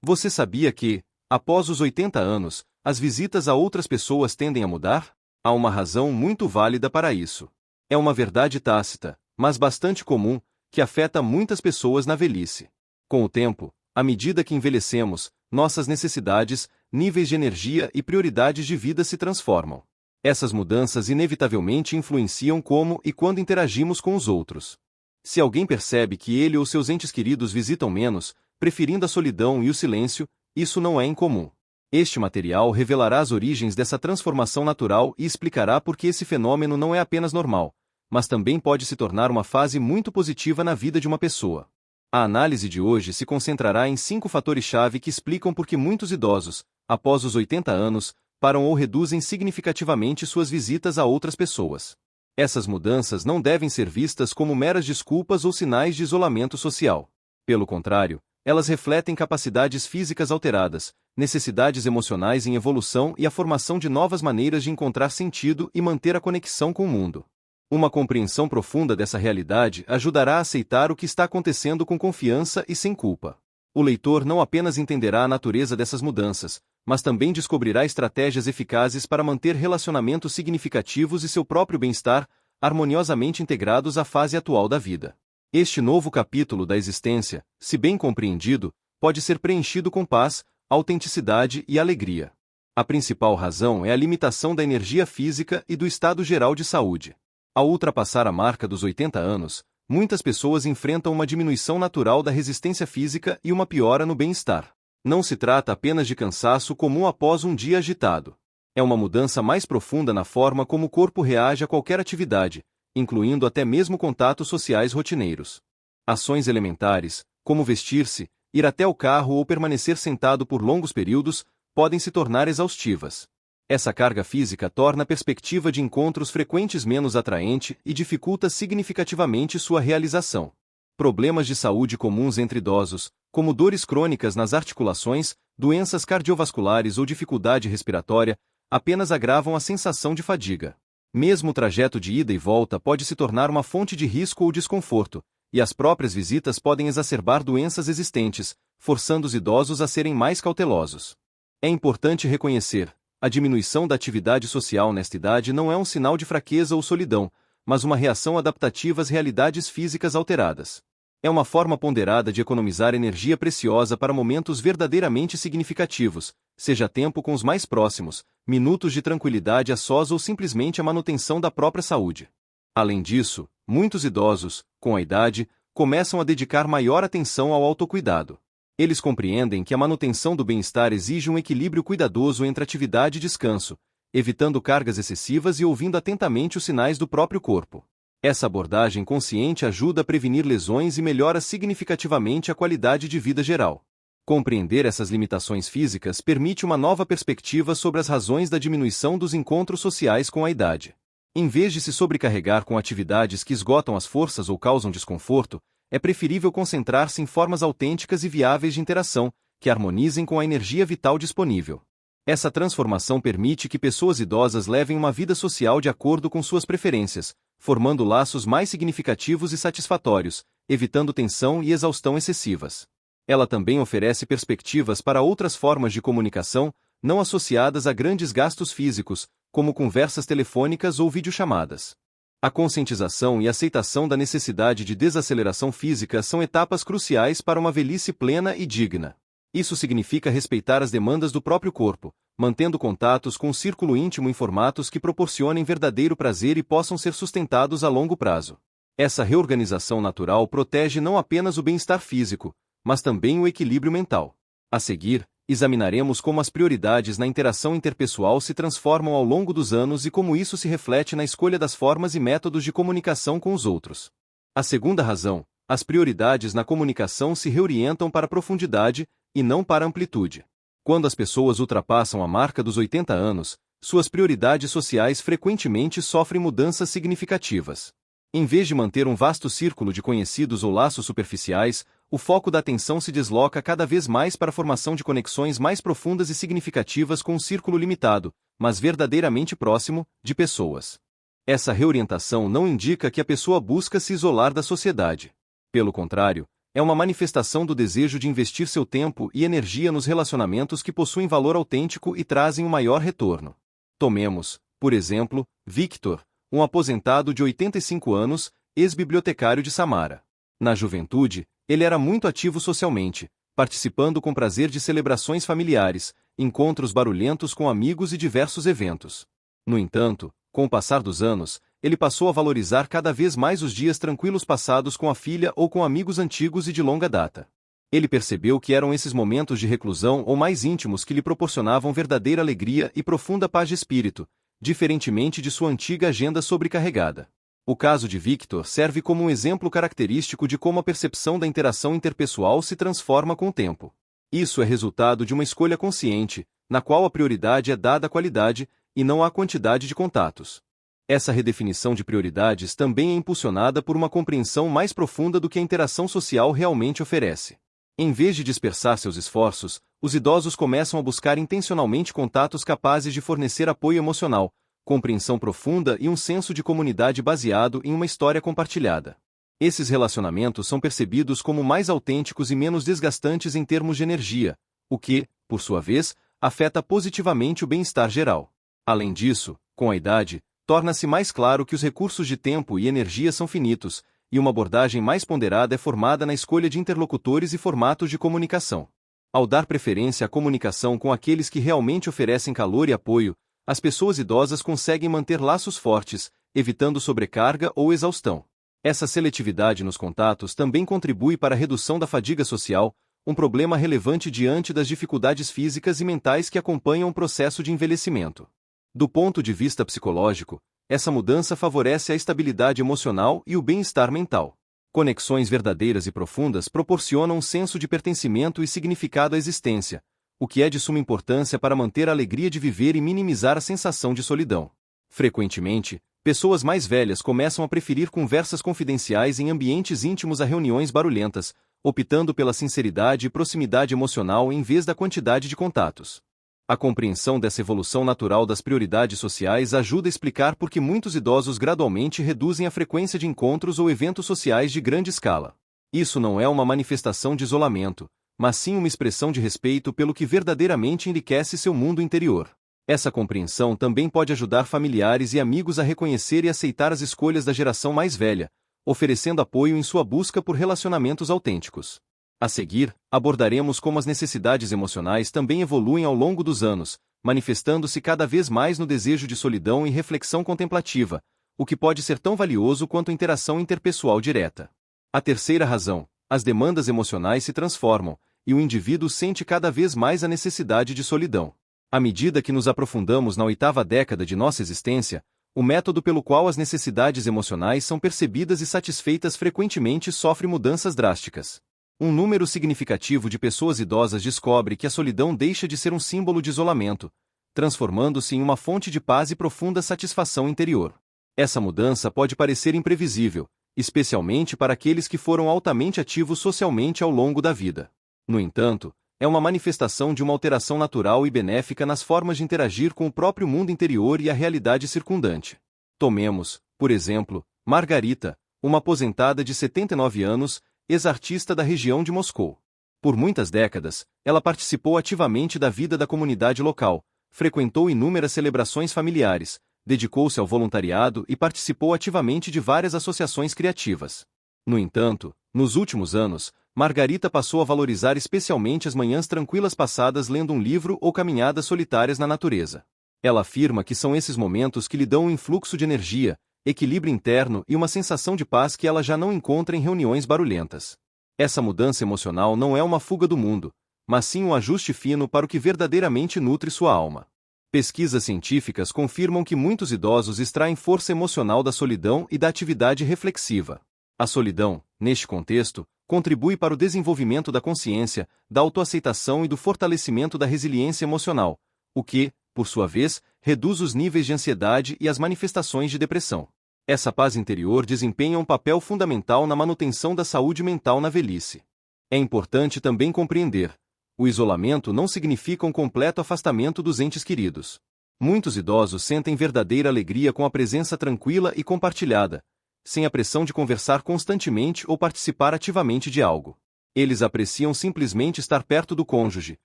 Você sabia que, após os 80 anos, as visitas a outras pessoas tendem a mudar? Há uma razão muito válida para isso. É uma verdade tácita, mas bastante comum, que afeta muitas pessoas na velhice. Com o tempo, à medida que envelhecemos, nossas necessidades, níveis de energia e prioridades de vida se transformam. Essas mudanças inevitavelmente influenciam como e quando interagimos com os outros. Se alguém percebe que ele ou seus entes queridos visitam menos, preferindo a solidão e o silêncio, isso não é incomum. Este material revelará as origens dessa transformação natural e explicará por que esse fenômeno não é apenas normal, mas também pode se tornar uma fase muito positiva na vida de uma pessoa. A análise de hoje se concentrará em 5 fatores-chave que explicam por que muitos idosos, após os 80 anos, param ou reduzem significativamente suas visitas a outras pessoas. Essas mudanças não devem ser vistas como meras desculpas ou sinais de isolamento social. Pelo contrário, elas refletem capacidades físicas alteradas, necessidades emocionais em evolução e a formação de novas maneiras de encontrar sentido e manter a conexão com o mundo. Uma compreensão profunda dessa realidade ajudará a aceitar o que está acontecendo com confiança e sem culpa. O leitor não apenas entenderá a natureza dessas mudanças, mas também descobrirá estratégias eficazes para manter relacionamentos significativos e seu próprio bem-estar harmoniosamente integrados à fase atual da vida. Este novo capítulo da existência, se bem compreendido, pode ser preenchido com paz, autenticidade e alegria. A principal razão é a limitação da energia física e do estado geral de saúde. Ao ultrapassar a marca dos 80 anos, muitas pessoas enfrentam uma diminuição natural da resistência física e uma piora no bem-estar. Não se trata apenas de cansaço comum após um dia agitado. É uma mudança mais profunda na forma como o corpo reage a qualquer atividade, incluindo até mesmo contatos sociais rotineiros. Ações elementares, como vestir-se, ir até o carro ou permanecer sentado por longos períodos, podem se tornar exaustivas. Essa carga física torna a perspectiva de encontros frequentes menos atraente e dificulta significativamente sua realização. Problemas de saúde comuns entre idosos, como dores crônicas nas articulações, doenças cardiovasculares ou dificuldade respiratória, apenas agravam a sensação de fadiga. Mesmo o trajeto de ida e volta pode se tornar uma fonte de risco ou desconforto, e as próprias visitas podem exacerbar doenças existentes, forçando os idosos a serem mais cautelosos. É importante reconhecer: a diminuição da atividade social nesta idade não é um sinal de fraqueza ou solidão, mas uma reação adaptativa às realidades físicas alteradas. É uma forma ponderada de economizar energia preciosa para momentos verdadeiramente significativos, seja tempo com os mais próximos, minutos de tranquilidade a sós ou simplesmente a manutenção da própria saúde. Além disso, muitos idosos, com a idade, começam a dedicar maior atenção ao autocuidado. Eles compreendem que a manutenção do bem-estar exige um equilíbrio cuidadoso entre atividade e descanso, evitando cargas excessivas e ouvindo atentamente os sinais do próprio corpo. Essa abordagem consciente ajuda a prevenir lesões e melhora significativamente a qualidade de vida geral. Compreender essas limitações físicas permite uma nova perspectiva sobre as razões da diminuição dos encontros sociais com a idade. Em vez de se sobrecarregar com atividades que esgotam as forças ou causam desconforto, é preferível concentrar-se em formas autênticas e viáveis de interação, que harmonizem com a energia vital disponível. Essa transformação permite que pessoas idosas levem uma vida social de acordo com suas preferências, formando laços mais significativos e satisfatórios, evitando tensão e exaustão excessivas. Ela também oferece perspectivas para outras formas de comunicação, não associadas a grandes gastos físicos, como conversas telefônicas ou videochamadas. A conscientização e aceitação da necessidade de desaceleração física são etapas cruciais para uma velhice plena e digna. Isso significa respeitar as demandas do próprio corpo, mantendo contatos com o círculo íntimo em formatos que proporcionem verdadeiro prazer e possam ser sustentados a longo prazo. Essa reorganização natural protege não apenas o bem-estar físico, mas também o equilíbrio mental. A seguir, examinaremos como as prioridades na interação interpessoal se transformam ao longo dos anos e como isso se reflete na escolha das formas e métodos de comunicação com os outros. A segunda razão: as prioridades na comunicação se reorientam para a profundidade, e não para a amplitude. Quando as pessoas ultrapassam a marca dos 80 anos, suas prioridades sociais frequentemente sofrem mudanças significativas. Em vez de manter um vasto círculo de conhecidos ou laços superficiais, o foco da atenção se desloca cada vez mais para a formação de conexões mais profundas e significativas com um círculo limitado, mas verdadeiramente próximo, de pessoas. Essa reorientação não indica que a pessoa busca se isolar da sociedade. Pelo contrário, É uma manifestação do desejo de investir seu tempo e energia nos relacionamentos que possuem valor autêntico e trazem um maior retorno. Tomemos, por exemplo, Victor, um aposentado de 85 anos, ex-bibliotecário de Samara. Na juventude, ele era muito ativo socialmente, participando com prazer de celebrações familiares, encontros barulhentos com amigos e diversos eventos. No entanto, com o passar dos anos, ele passou a valorizar cada vez mais os dias tranquilos passados com a filha ou com amigos antigos e de longa data. Ele percebeu que eram esses momentos de reclusão ou mais íntimos que lhe proporcionavam verdadeira alegria e profunda paz de espírito, diferentemente de sua antiga agenda sobrecarregada. O caso de Victor serve como um exemplo característico de como a percepção da interação interpessoal se transforma com o tempo. Isso é resultado de uma escolha consciente, na qual a prioridade é dada à qualidade, e não à quantidade de contatos. Essa redefinição de prioridades também é impulsionada por uma compreensão mais profunda do que a interação social realmente oferece. Em vez de dispersar seus esforços, os idosos começam a buscar intencionalmente contatos capazes de fornecer apoio emocional, compreensão profunda e um senso de comunidade baseado em uma história compartilhada. Esses relacionamentos são percebidos como mais autênticos e menos desgastantes em termos de energia, o que, por sua vez, afeta positivamente o bem-estar geral. Além disso, com a idade, torna-se mais claro que os recursos de tempo e energia são finitos, e uma abordagem mais ponderada é formada na escolha de interlocutores e formatos de comunicação. Ao dar preferência à comunicação com aqueles que realmente oferecem calor e apoio, as pessoas idosas conseguem manter laços fortes, evitando sobrecarga ou exaustão. Essa seletividade nos contatos também contribui para a redução da fadiga social, um problema relevante diante das dificuldades físicas e mentais que acompanham o processo de envelhecimento. Do ponto de vista psicológico, essa mudança favorece a estabilidade emocional e o bem-estar mental. Conexões verdadeiras e profundas proporcionam um senso de pertencimento e significado à existência, o que é de suma importância para manter a alegria de viver e minimizar a sensação de solidão. Frequentemente, pessoas mais velhas começam a preferir conversas confidenciais em ambientes íntimos a reuniões barulhentas, optando pela sinceridade e proximidade emocional em vez da quantidade de contatos. A compreensão dessa evolução natural das prioridades sociais ajuda a explicar por que muitos idosos gradualmente reduzem a frequência de encontros ou eventos sociais de grande escala. Isso não é uma manifestação de isolamento, mas sim uma expressão de respeito pelo que verdadeiramente enriquece seu mundo interior. Essa compreensão também pode ajudar familiares e amigos a reconhecer e aceitar as escolhas da geração mais velha, oferecendo apoio em sua busca por relacionamentos autênticos. A seguir, abordaremos como as necessidades emocionais também evoluem ao longo dos anos, manifestando-se cada vez mais no desejo de solidão e reflexão contemplativa, o que pode ser tão valioso quanto a interação interpessoal direta. A terceira razão: as demandas emocionais se transformam, e o indivíduo sente cada vez mais a necessidade de solidão. À medida que nos aprofundamos na 8ª década de nossa existência, o método pelo qual as necessidades emocionais são percebidas e satisfeitas frequentemente sofre mudanças drásticas. Um número significativo de pessoas idosas descobre que a solidão deixa de ser um símbolo de isolamento, transformando-se em uma fonte de paz e profunda satisfação interior. Essa mudança pode parecer imprevisível, especialmente para aqueles que foram altamente ativos socialmente ao longo da vida. No entanto, é uma manifestação de uma alteração natural e benéfica nas formas de interagir com o próprio mundo interior e a realidade circundante. Tomemos, por exemplo, Margarita, uma aposentada de 79 anos, ex-artista da região de Moscou. Por muitas décadas, ela participou ativamente da vida da comunidade local, frequentou inúmeras celebrações familiares, dedicou-se ao voluntariado e participou ativamente de várias associações criativas. No entanto, nos últimos anos, Margarita passou a valorizar especialmente as manhãs tranquilas passadas lendo um livro ou caminhadas solitárias na natureza. Ela afirma que são esses momentos que lhe dão um influxo de energia, equilíbrio interno e uma sensação de paz que ela já não encontra em reuniões barulhentas. Essa mudança emocional não é uma fuga do mundo, mas sim um ajuste fino para o que verdadeiramente nutre sua alma. Pesquisas científicas confirmam que muitos idosos extraem força emocional da solidão e da atividade reflexiva. A solidão, neste contexto, contribui para o desenvolvimento da consciência, da autoaceitação e do fortalecimento da resiliência emocional, o que, por sua vez, reduz os níveis de ansiedade e as manifestações de depressão. Essa paz interior desempenha um papel fundamental na manutenção da saúde mental na velhice. É importante também compreender: o isolamento não significa um completo afastamento dos entes queridos. Muitos idosos sentem verdadeira alegria com a presença tranquila e compartilhada, sem a pressão de conversar constantemente ou participar ativamente de algo. Eles apreciam simplesmente estar perto do cônjuge,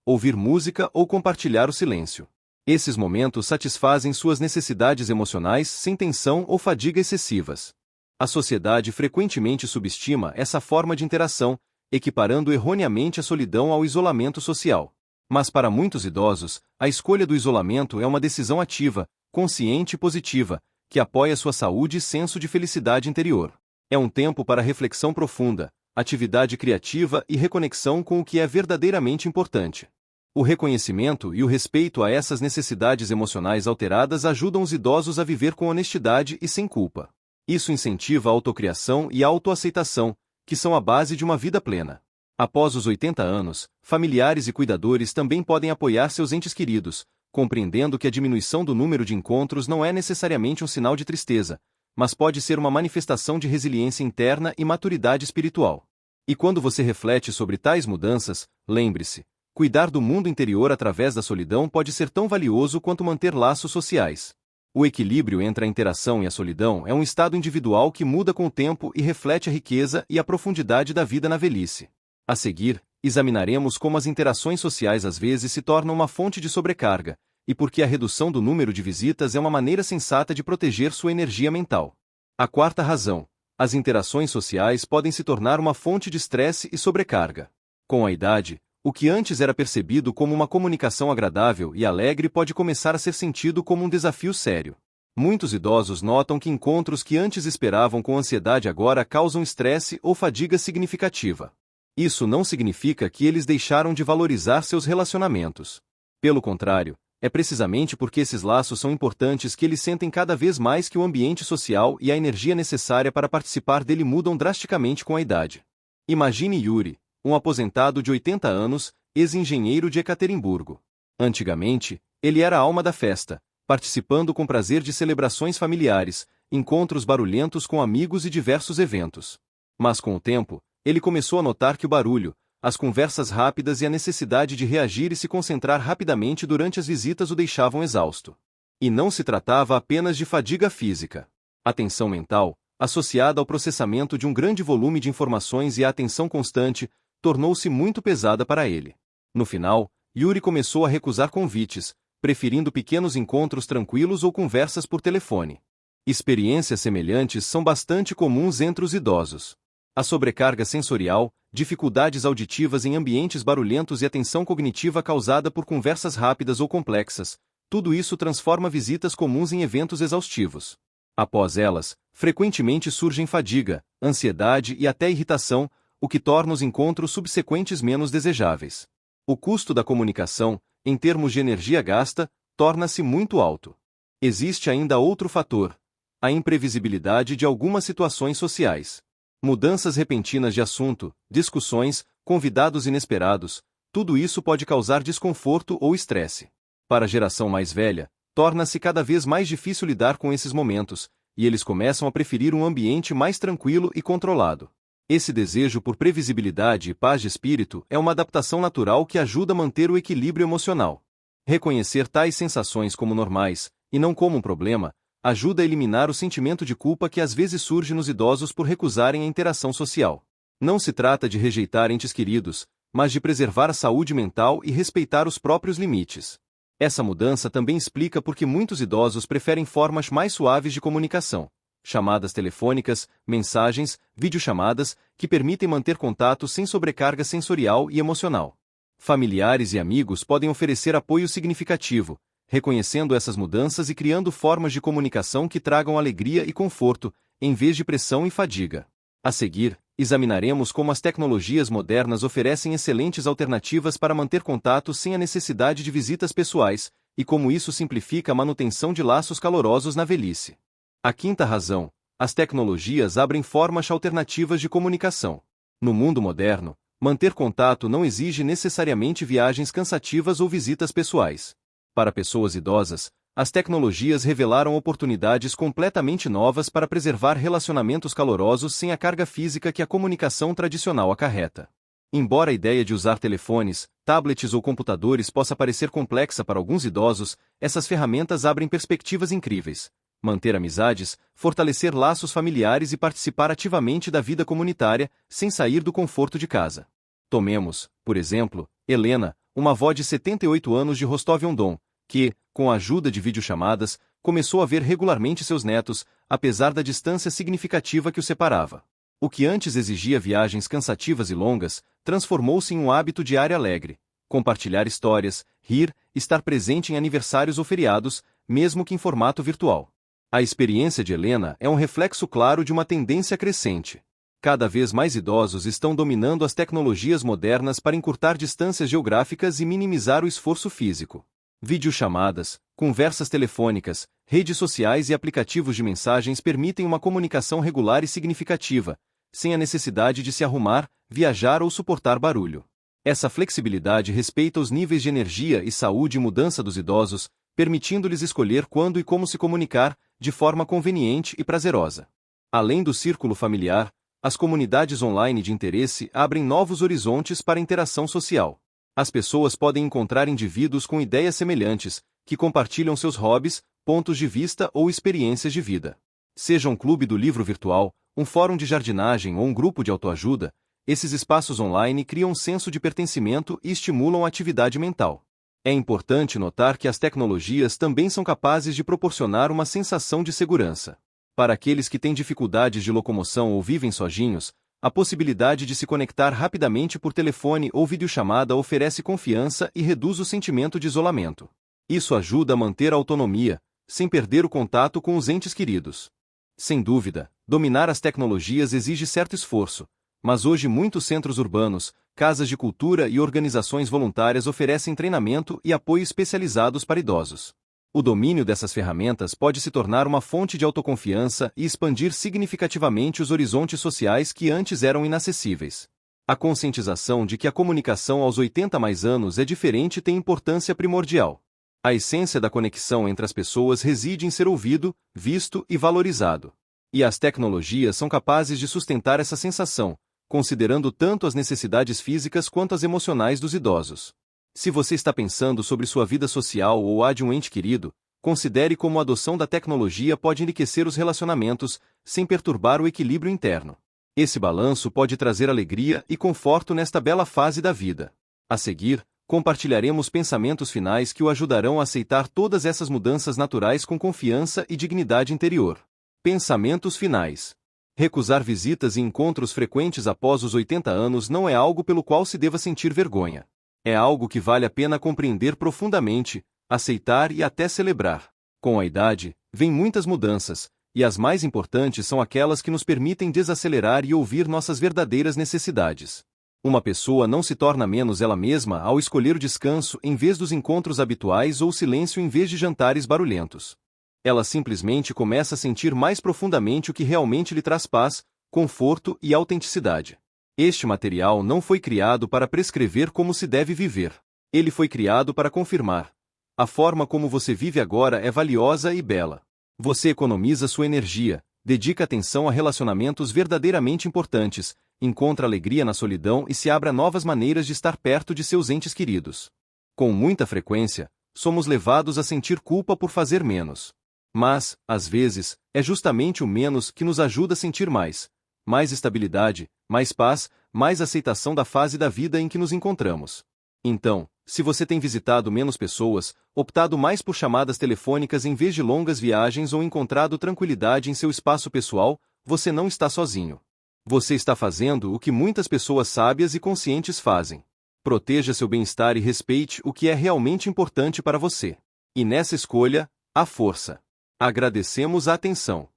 ouvir música ou compartilhar o silêncio. Esses momentos satisfazem suas necessidades emocionais sem tensão ou fadiga excessivas. A sociedade frequentemente subestima essa forma de interação, equiparando erroneamente a solidão ao isolamento social. Mas para muitos idosos, a escolha do isolamento é uma decisão ativa, consciente e positiva, que apoia sua saúde e senso de felicidade interior. É um tempo para reflexão profunda, atividade criativa e reconexão com o que é verdadeiramente importante. O reconhecimento e o respeito a essas necessidades emocionais alteradas ajudam os idosos a viver com honestidade e sem culpa. Isso incentiva a autocriação e a autoaceitação, que são a base de uma vida plena. Após os 80 anos, familiares e cuidadores também podem apoiar seus entes queridos, compreendendo que a diminuição do número de encontros não é necessariamente um sinal de tristeza, mas pode ser uma manifestação de resiliência interna e maturidade espiritual. E quando você reflete sobre tais mudanças, lembre-se, cuidar do mundo interior através da solidão pode ser tão valioso quanto manter laços sociais. O equilíbrio entre a interação e a solidão é um estado individual que muda com o tempo e reflete a riqueza e a profundidade da vida na velhice. A seguir, examinaremos como as interações sociais às vezes se tornam uma fonte de sobrecarga, e por que a redução do número de visitas é uma maneira sensata de proteger sua energia mental. A quarta razão: as interações sociais podem se tornar uma fonte de estresse e sobrecarga. Com a idade, o que antes era percebido como uma comunicação agradável e alegre pode começar a ser sentido como um desafio sério. Muitos idosos notam que encontros que antes esperavam com ansiedade agora causam estresse ou fadiga significativa. Isso não significa que eles deixaram de valorizar seus relacionamentos. Pelo contrário, é precisamente porque esses laços são importantes que eles sentem cada vez mais que o ambiente social e a energia necessária para participar dele mudam drasticamente com a idade. Imagine Yuri, um aposentado de 80 anos, ex-engenheiro de Ekaterimburgo. Antigamente, ele era a alma da festa, participando com prazer de celebrações familiares, encontros barulhentos com amigos e diversos eventos. Mas com o tempo, ele começou a notar que o barulho, as conversas rápidas e a necessidade de reagir e se concentrar rapidamente durante as visitas o deixavam exausto. E não se tratava apenas de fadiga física. A tensão mental, associada ao processamento de um grande volume de informações e a atenção constante, tornou-se muito pesada para ele. No final, Yuri começou a recusar convites, preferindo pequenos encontros tranquilos ou conversas por telefone. Experiências semelhantes são bastante comuns entre os idosos. A sobrecarga sensorial, dificuldades auditivas em ambientes barulhentos e a tensão cognitiva causada por conversas rápidas ou complexas, tudo isso transforma visitas comuns em eventos exaustivos. Após elas, frequentemente surgem fadiga, ansiedade e até irritação, o que torna os encontros subsequentes menos desejáveis. O custo da comunicação, em termos de energia gasta, torna-se muito alto. Existe ainda outro fator: a imprevisibilidade de algumas situações sociais. Mudanças repentinas de assunto, discussões, convidados inesperados, tudo isso pode causar desconforto ou estresse. Para a geração mais velha, torna-se cada vez mais difícil lidar com esses momentos, e eles começam a preferir um ambiente mais tranquilo e controlado. Esse desejo por previsibilidade e paz de espírito é uma adaptação natural que ajuda a manter o equilíbrio emocional. Reconhecer tais sensações como normais, e não como um problema, ajuda a eliminar o sentimento de culpa que às vezes surge nos idosos por recusarem a interação social. Não se trata de rejeitar entes queridos, mas de preservar a saúde mental e respeitar os próprios limites. Essa mudança também explica por que muitos idosos preferem formas mais suaves de comunicação, chamadas telefônicas, mensagens, videochamadas, que permitem manter contato sem sobrecarga sensorial e emocional. Familiares e amigos podem oferecer apoio significativo, reconhecendo essas mudanças e criando formas de comunicação que tragam alegria e conforto, em vez de pressão e fadiga. A seguir, examinaremos como as tecnologias modernas oferecem excelentes alternativas para manter contato sem a necessidade de visitas pessoais, e como isso simplifica a manutenção de laços calorosos na velhice. A quinta razão: as tecnologias abrem formas alternativas de comunicação. No mundo moderno, manter contato não exige necessariamente viagens cansativas ou visitas pessoais. Para pessoas idosas, as tecnologias revelaram oportunidades completamente novas para preservar relacionamentos calorosos sem a carga física que a comunicação tradicional acarreta. Embora a ideia de usar telefones, tablets ou computadores possa parecer complexa para alguns idosos, essas ferramentas abrem perspectivas incríveis. Manter amizades, fortalecer laços familiares e participar ativamente da vida comunitária, sem sair do conforto de casa. Tomemos, por exemplo, Helena, uma avó de 78 anos de Rostov-on-Don, que, com a ajuda de videochamadas, começou a ver regularmente seus netos, apesar da distância significativa que os separava. O que antes exigia viagens cansativas e longas, transformou-se em um hábito diário alegre. Compartilhar histórias, rir, estar presente em aniversários ou feriados, mesmo que em formato virtual. A experiência de Helena é um reflexo claro de uma tendência crescente. Cada vez mais idosos estão dominando as tecnologias modernas para encurtar distâncias geográficas e minimizar o esforço físico. Videochamadas, conversas telefônicas, redes sociais e aplicativos de mensagens permitem uma comunicação regular e significativa, sem a necessidade de se arrumar, viajar ou suportar barulho. Essa flexibilidade respeita os níveis de energia e saúde e mudança dos idosos, permitindo-lhes escolher quando e como se comunicar, de forma conveniente e prazerosa. Além do círculo familiar, as comunidades online de interesse abrem novos horizontes para a interação social. As pessoas podem encontrar indivíduos com ideias semelhantes, que compartilham seus hobbies, pontos de vista ou experiências de vida. Seja um clube do livro virtual, um fórum de jardinagem ou um grupo de autoajuda, esses espaços online criam um senso de pertencimento e estimulam a atividade mental. É importante notar que as tecnologias também são capazes de proporcionar uma sensação de segurança. Para aqueles que têm dificuldades de locomoção ou vivem sozinhos, a possibilidade de se conectar rapidamente por telefone ou videochamada oferece confiança e reduz o sentimento de isolamento. Isso ajuda a manter a autonomia, sem perder o contato com os entes queridos. Sem dúvida, dominar as tecnologias exige certo esforço, mas hoje muitos centros urbanos, casas de cultura e organizações voluntárias oferecem treinamento e apoio especializados para idosos. O domínio dessas ferramentas pode se tornar uma fonte de autoconfiança e expandir significativamente os horizontes sociais que antes eram inacessíveis. A conscientização de que a comunicação aos 80 mais anos é diferente tem importância primordial. A essência da conexão entre as pessoas reside em ser ouvido, visto e valorizado. E as tecnologias são capazes de sustentar essa sensação, considerando tanto as necessidades físicas quanto as emocionais dos idosos. Se você está pensando sobre sua vida social ou a de um ente querido, considere como a adoção da tecnologia pode enriquecer os relacionamentos, sem perturbar o equilíbrio interno. Esse balanço pode trazer alegria e conforto nesta bela fase da vida. A seguir, compartilharemos pensamentos finais que o ajudarão a aceitar todas essas mudanças naturais com confiança e dignidade interior. Pensamentos finais. Recusar visitas e encontros frequentes após os 80 anos não é algo pelo qual se deva sentir vergonha. É algo que vale a pena compreender profundamente, aceitar e até celebrar. Com a idade, vêm muitas mudanças, e as mais importantes são aquelas que nos permitem desacelerar e ouvir nossas verdadeiras necessidades. Uma pessoa não se torna menos ela mesma ao escolher o descanso em vez dos encontros habituais ou o silêncio em vez de jantares barulhentos. Ela simplesmente começa a sentir mais profundamente o que realmente lhe traz paz, conforto e autenticidade. Este material não foi criado para prescrever como se deve viver. Ele foi criado para confirmar. A forma como você vive agora é valiosa e bela. Você economiza sua energia, dedica atenção a relacionamentos verdadeiramente importantes, encontra alegria na solidão e se abre a novas maneiras de estar perto de seus entes queridos. Com muita frequência, somos levados a sentir culpa por fazer menos. Mas, às vezes, é justamente o menos que nos ajuda a sentir mais. Mais estabilidade, mais paz, mais aceitação da fase da vida em que nos encontramos. Então, se você tem visitado menos pessoas, optado mais por chamadas telefônicas em vez de longas viagens ou encontrado tranquilidade em seu espaço pessoal, você não está sozinho. Você está fazendo o que muitas pessoas sábias e conscientes fazem. Proteja seu bem-estar e respeite o que é realmente importante para você. E nessa escolha, há força. Agradecemos a atenção.